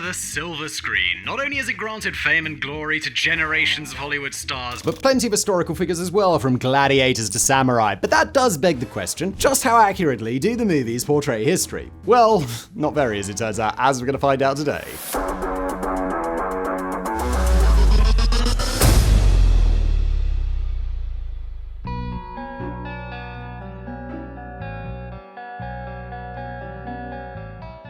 the silver screen. Not only has it granted fame and glory to generations of Hollywood stars, but plenty of historical figures as well, from gladiators to samurai. But that does beg the question, just how accurately do the movies portray history? Well, not very, as it turns out, as we're going to find out today.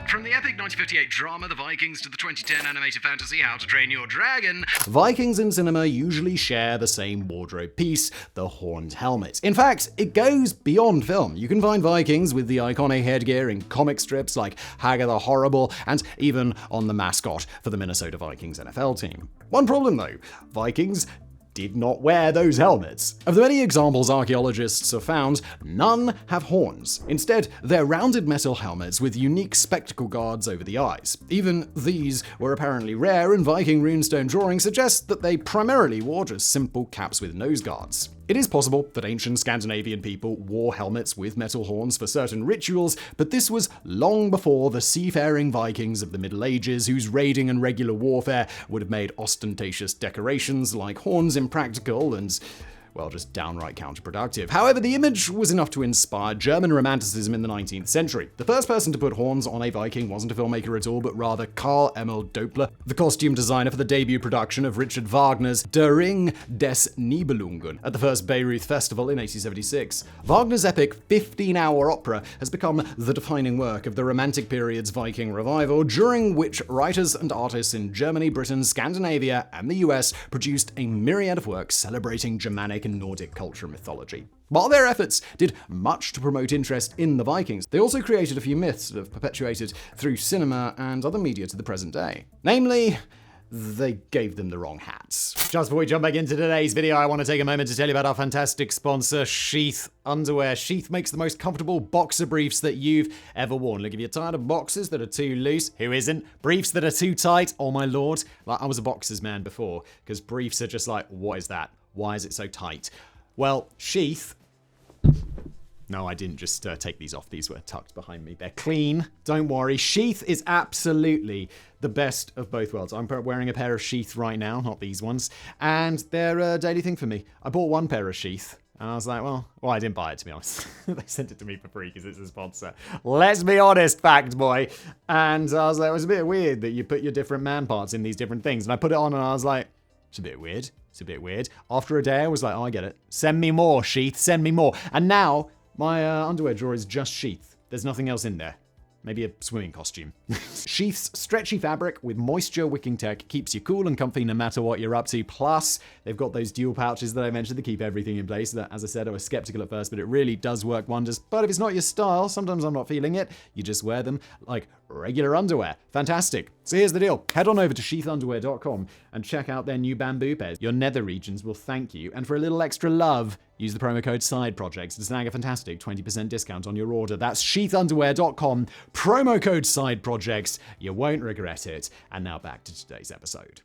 From the epic 1958 drama The Vikings to the 2010 animated fantasy How to Train Your Dragon, Vikings in cinema usually share the same wardrobe piece, the horned helmet. In fact, it goes beyond film. You can find Vikings with the iconic headgear in comic strips like Hagar the Horrible, and even on the mascot for the Minnesota Vikings NFL team. One problem though, Vikings did not wear those helmets. Of the many examples archaeologists have found, none have horns. Instead, they're rounded metal helmets with unique spectacle guards over the eyes. Even these were apparently rare, and Viking runestone drawings suggest that they primarily wore just simple caps with nose guards. It is possible that ancient Scandinavian people wore helmets with metal horns for certain rituals, but this was long before the seafaring Vikings of the Middle Ages, whose raiding and regular warfare would have made ostentatious decorations like horns impractical and, well, just downright counterproductive. However, the image was enough to inspire German Romanticism in the 19th century. The first person to put horns on a Viking wasn't a filmmaker at all, but rather Karl Emil Doppler, the costume designer for the debut production of Richard Wagner's Der Ring des Nibelungen at the first Bayreuth Festival in 1876. Wagner's epic 15-hour opera has become the defining work of the Romantic period's Viking revival, during which writers and artists in Germany, Britain, Scandinavia, and the US produced a myriad of works celebrating Germanic and Nordic culture and mythology. While their efforts did much to promote interest in the Vikings, they also created a few myths that have perpetuated through cinema and other media to the present day. Namely, they gave them the wrong hats. Just before we jump back into today's video, I want to take a moment to tell you about our fantastic sponsor, Sheath Underwear. Sheath makes the most comfortable boxer briefs that you've ever worn. Look, if you're tired of boxers that are too loose, who isn't? Briefs that are too tight, oh my lord. Like, I was a boxers man before, because briefs are just like, what is that? Why is it so tight? Well, Sheath... No, I didn't just take these off. These were tucked behind me. They're clean. Don't worry. Sheath is absolutely the best of both worlds. I'm wearing a pair of Sheath right now, not these ones. And they're a daily thing for me. I bought one pair of Sheath. And I was like, well, I didn't buy it, to be honest. They sent it to me for free because it's a sponsor. Let's be honest, fact boy. And I was like, it was a bit weird that you put your different man parts in these different things. And I put it on and I was like, it's a bit weird. It's a bit weird. After a day, I was like, oh, I get it. Send me more, Sheath. Send me more. And now, my underwear drawer is just Sheath. There's nothing else in there. Maybe a swimming costume. Sheath's stretchy fabric with moisture wicking tech keeps you cool and comfy no matter what you're up to. Plus, they've got those dual pouches that I mentioned that keep everything in place. That, as I said, I was skeptical at first, but it really does work wonders. But if it's not your style, sometimes I'm not feeling it, you just wear them like regular underwear. Fantastic. So here's the deal. Head on over to sheathunderwear.com and check out their new bamboo pairs. Your nether regions will thank you. And for a little extra love, use the promo code Sideprojects to snag a fantastic 20% discount on your order. That's sheathunderwear.com, promo code Sideprojects. You won't regret it. And now back to today's episode.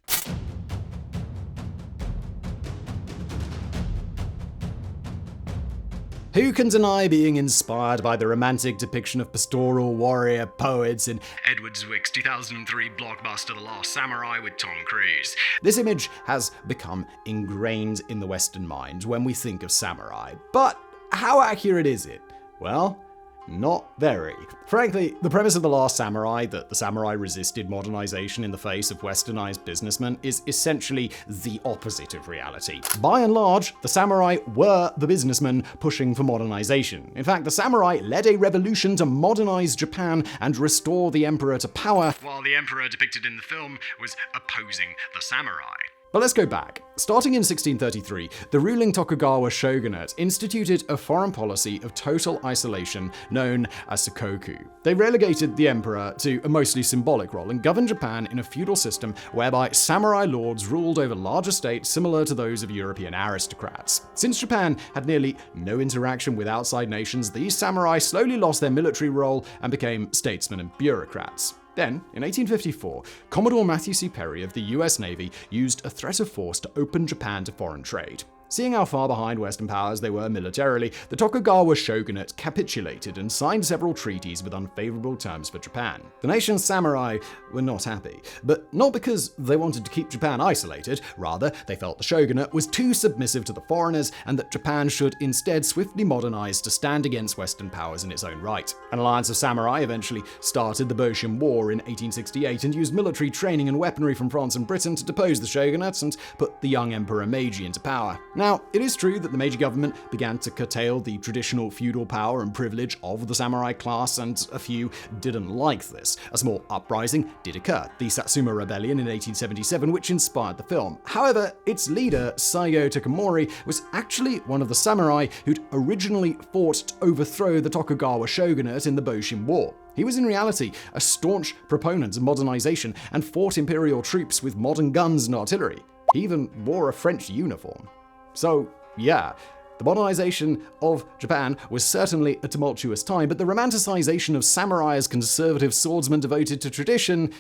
Who can deny being inspired by the romantic depiction of pastoral warrior poets in Edward Zwick's 2003 blockbuster The Last Samurai with Tom Cruise? This image has become ingrained in the Western mind when we think of samurai. But how accurate is it? Well, not very. Frankly, the premise of The Last Samurai, that the samurai resisted modernization in the face of westernized businessmen, is essentially the opposite of reality. By and large, the samurai were the businessmen pushing for modernization. In fact, the samurai led a revolution to modernize Japan and restore the emperor to power, while the emperor depicted in the film was opposing the samurai. But let's go back. Starting in 1633, the ruling Tokugawa shogunate instituted a foreign policy of total isolation known as sakoku. They relegated the emperor to a mostly symbolic role and governed Japan in a feudal system whereby samurai lords ruled over large estates similar to those of European aristocrats. Since Japan had nearly no interaction with outside nations, these samurai slowly lost their military role and became statesmen and bureaucrats. Then, in 1854, Commodore Matthew C. Perry of the US Navy used a threat of force to open Japan to foreign trade. Seeing how far behind Western powers they were militarily, the Tokugawa shogunate capitulated and signed several treaties with unfavorable terms for Japan. The nation's samurai were not happy, but not because they wanted to keep Japan isolated. Rather, they felt the shogunate was too submissive to the foreigners and that Japan should instead swiftly modernize to stand against Western powers in its own right. An alliance of samurai eventually started the Boshin War in 1868 and used military training and weaponry from France and Britain to depose the shogunate and put the young Emperor Meiji into power. Now, it is true that the Meiji government began to curtail the traditional feudal power and privilege of the samurai class, and a few didn't like this. A small uprising did occur, the Satsuma Rebellion in 1877, which inspired the film. However, its leader, Saigo Takamori, was actually one of the samurai who'd originally fought to overthrow the Tokugawa shogunate in the Boshin War. He was in reality a staunch proponent of modernization and fought imperial troops with modern guns and artillery. He even wore a French uniform. So, yeah, the modernization of Japan was certainly a tumultuous time, but the romanticization of samurai as conservative swordsmen devoted to tradition,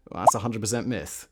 well, that's 100% myth.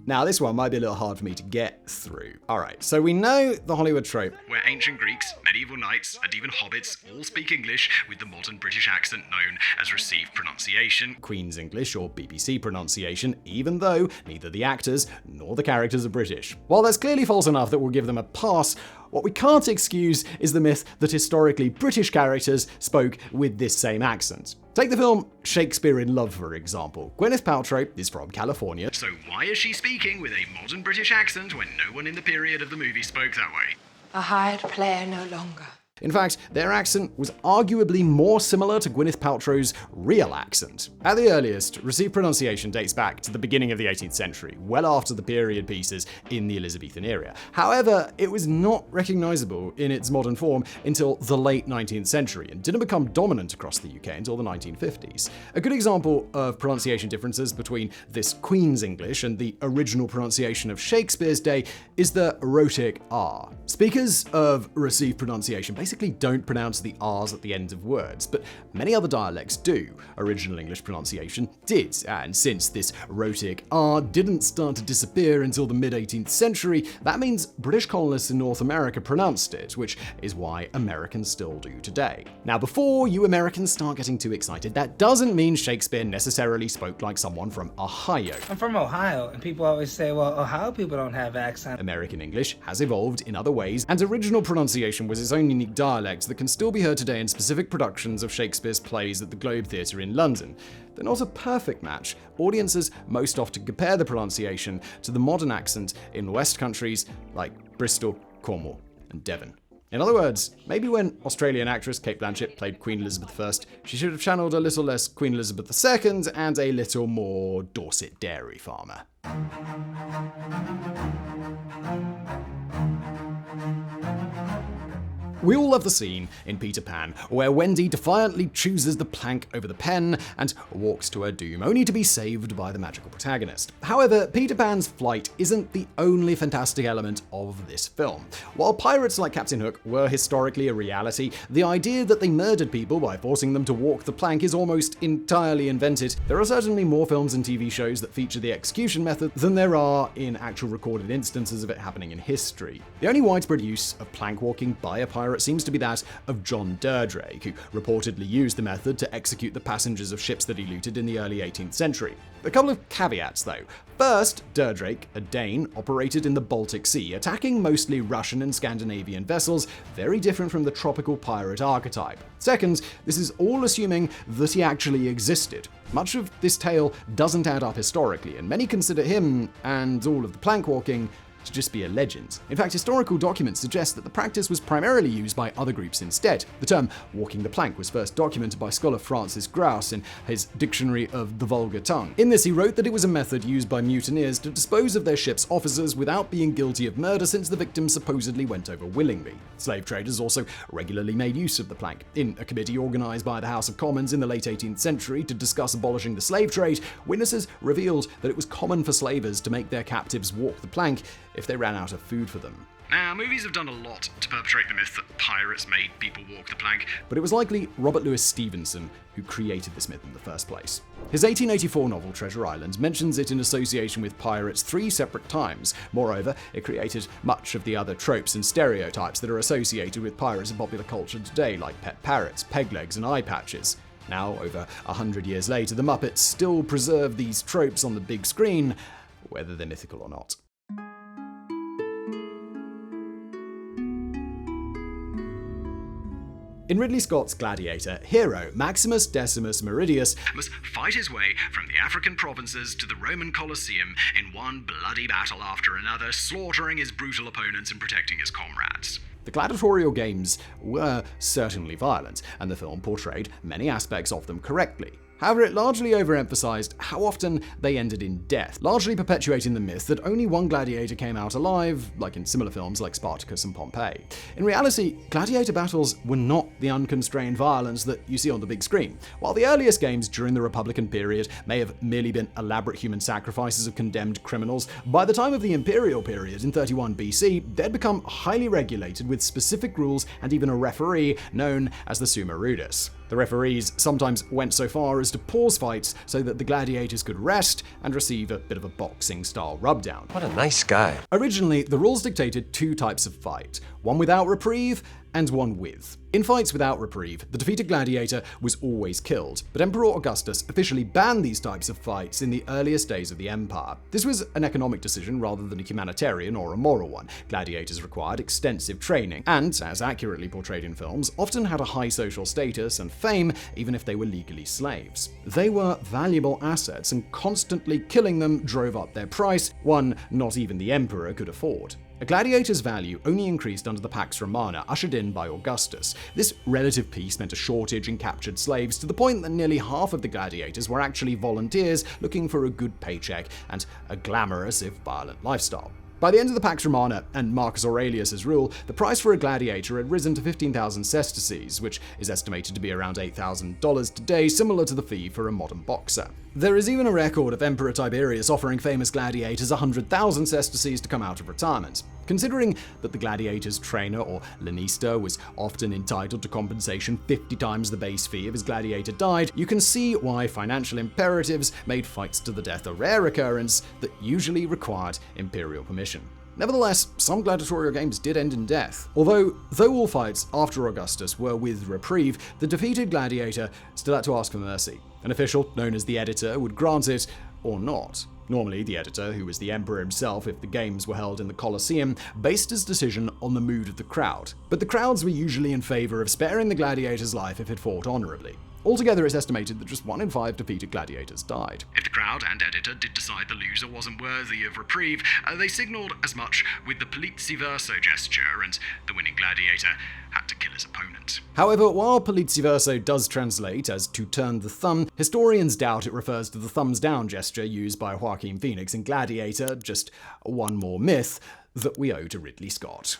Now, this one might be a little hard for me to get through. Alright, so we know the Hollywood trope where ancient Greeks, medieval knights, and even hobbits all speak English with the modern British accent known as received pronunciation. Queen's English or BBC pronunciation, even though neither the actors nor the characters are British. While that's clearly false enough that we'll give them a pass, what we can't excuse is the myth that historically British characters spoke with this same accent. Take the film Shakespeare in Love, for example. Gwyneth Paltrow is from California. So why is she speaking with a modern British accent when no one in the period of the movie spoke that way? A hired player no longer. In fact, their accent was arguably more similar to Gwyneth Paltrow's real accent. At the earliest, received pronunciation dates back to the beginning of the 18th century, well after the period pieces in the Elizabethan era. However, it was not recognizable in its modern form until the late 19th century and didn't become dominant across the UK until the 1950s. A good example of pronunciation differences between this Queen's English and the original pronunciation of Shakespeare's day is the rhotic R. Speakers of received pronunciation basically don't pronounce the R's at the end of words, but many other dialects do. Original English pronunciation did, and since this rhotic R didn't start to disappear until the mid-18th century, that means British colonists in North America pronounced it, which is why Americans still do today. Now, before you Americans start getting too excited, that doesn't mean Shakespeare necessarily spoke like someone from Ohio. I'm from Ohio, and people always say, well, Ohio people don't have accent. American English has evolved in other ways, and original pronunciation was its own unique dialect that can still be heard today in specific productions of Shakespeare's plays at the Globe Theatre in London. They're not a perfect match. Audiences most often compare the pronunciation to the modern accent in West countries like Bristol, Cornwall, and Devon. In other words, maybe when Australian actress Cate Blanchett played Queen Elizabeth I, she should have channeled a little less Queen Elizabeth II and a little more Dorset dairy farmer. We all love the scene in Peter Pan where Wendy defiantly chooses the plank over the pen and walks to her doom, only to be saved by the magical protagonist. However, Peter Pan's flight isn't the only fantastic element of this film. While pirates like Captain Hook were historically a reality, the idea that they murdered people by forcing them to walk the plank is almost entirely invented. There are certainly more films and TV shows that feature the execution method than there are in actual recorded instances of it happening in history. The only widespread use of plank walking by a pirate seems to be that of John Durdrake, who reportedly used the method to execute the passengers of ships that he looted in the early 18th century. A couple of caveats, though. First, Durdrake, a Dane, operated in the Baltic Sea, attacking mostly Russian and Scandinavian vessels, very different from the tropical pirate archetype. Second, this is all assuming that he actually existed. Much of this tale doesn't add up historically, and many consider him, and all of the plank walking, to just be a legend. In fact, historical documents suggest that the practice was primarily used by other groups instead. The term walking the plank was first documented by scholar Francis Grouse in his Dictionary of the Vulgar Tongue. In this, he wrote that it was a method used by mutineers to dispose of their ship's officers without being guilty of murder, since the victims supposedly went over willingly. Slave traders also regularly made use of the plank. In a committee organized by the House of Commons in the late 18th century to discuss abolishing the slave trade, witnesses revealed that it was common for slavers to make their captives walk the plank if they ran out of food for them. Now, movies have done a lot to perpetrate the myth that pirates made people walk the plank. But it was likely Robert Louis Stevenson who created this myth in the first place. His 1884 novel Treasure Island mentions it in association with pirates 3 separate times. Moreover, it created much of the other tropes and stereotypes that are associated with pirates in popular culture today, like pet parrots, peg legs, and eye patches. Now, over 100 years later, the Muppets still preserve these tropes on the big screen, whether they're mythical or not. In Ridley Scott's Gladiator, hero Maximus Decimus Meridius Must fight his way from the African provinces to the Roman Colosseum in one bloody battle after another, slaughtering his brutal opponents and protecting his comrades. The gladiatorial games were certainly violent, and the film portrayed many aspects of them correctly. However, it largely overemphasized how often they ended in death, largely perpetuating the myth that only one gladiator came out alive, like in similar films like Spartacus and Pompeii. In reality, gladiator battles were not the unconstrained violence that you see on the big screen. While the earliest games during the Republican period may have merely been elaborate human sacrifices of condemned criminals, by the time of the Imperial period in 31 BC, they'd become highly regulated with specific rules and even a referee known as the Summa Rudis. The referees sometimes went so far as to pause fights so that the gladiators could rest and receive a bit of a boxing-style rubdown. What a nice guy. Originally, the rules dictated 2 types of fight, one without reprieve and one with. In fights without reprieve, the defeated gladiator was always killed, but Emperor Augustus officially banned these types of fights in the earliest days of the empire. This was an economic decision rather than a humanitarian or a moral one. Gladiators required extensive training, and, as accurately portrayed in films, often had a high social status and fame, even if they were legally slaves. They were valuable assets, and constantly killing them drove up their price, one not even the emperor could afford. A gladiator's value only increased under the Pax Romana, ushered in by Augustus. This relative peace meant a shortage in captured slaves, to the point that nearly half of the gladiators were actually volunteers looking for a good paycheck and a glamorous, if violent, lifestyle. By the end of the Pax Romana and Marcus Aurelius' rule, the price for a gladiator had risen to 15,000 sesterces, which is estimated to be around $8,000 today, similar to the fee for a modern boxer. There is even a record of Emperor Tiberius offering famous gladiators 100,000 sesterces to come out of retirement. Considering that the gladiator's trainer, or lanista, was often entitled to compensation 50 times the base fee if his gladiator died, you can see why financial imperatives made fights to the death a rare occurrence that usually required imperial permission. Nevertheless, some gladiatorial games did end in death. Though all fights after Augustus were with reprieve, the defeated gladiator still had to ask for mercy. An official, known as the editor, would grant it or not. Normally, the editor, who was the emperor himself if the games were held in the Colosseum, based his decision on the mood of the crowd. But the crowds were usually in favor of sparing the gladiator's life if it fought honorably. Altogether, it's estimated that just 1 in 5 defeated gladiators died. If the crowd and editor did decide the loser wasn't worthy of reprieve, they signalled as much with the polizzi verso gesture, and the winning gladiator had to kill his opponent. However, while polizzi verso does translate as to turn the thumb, historians doubt it refers to the thumbs down gesture used by Joaquin Phoenix in Gladiator, just one more myth that we owe to Ridley Scott.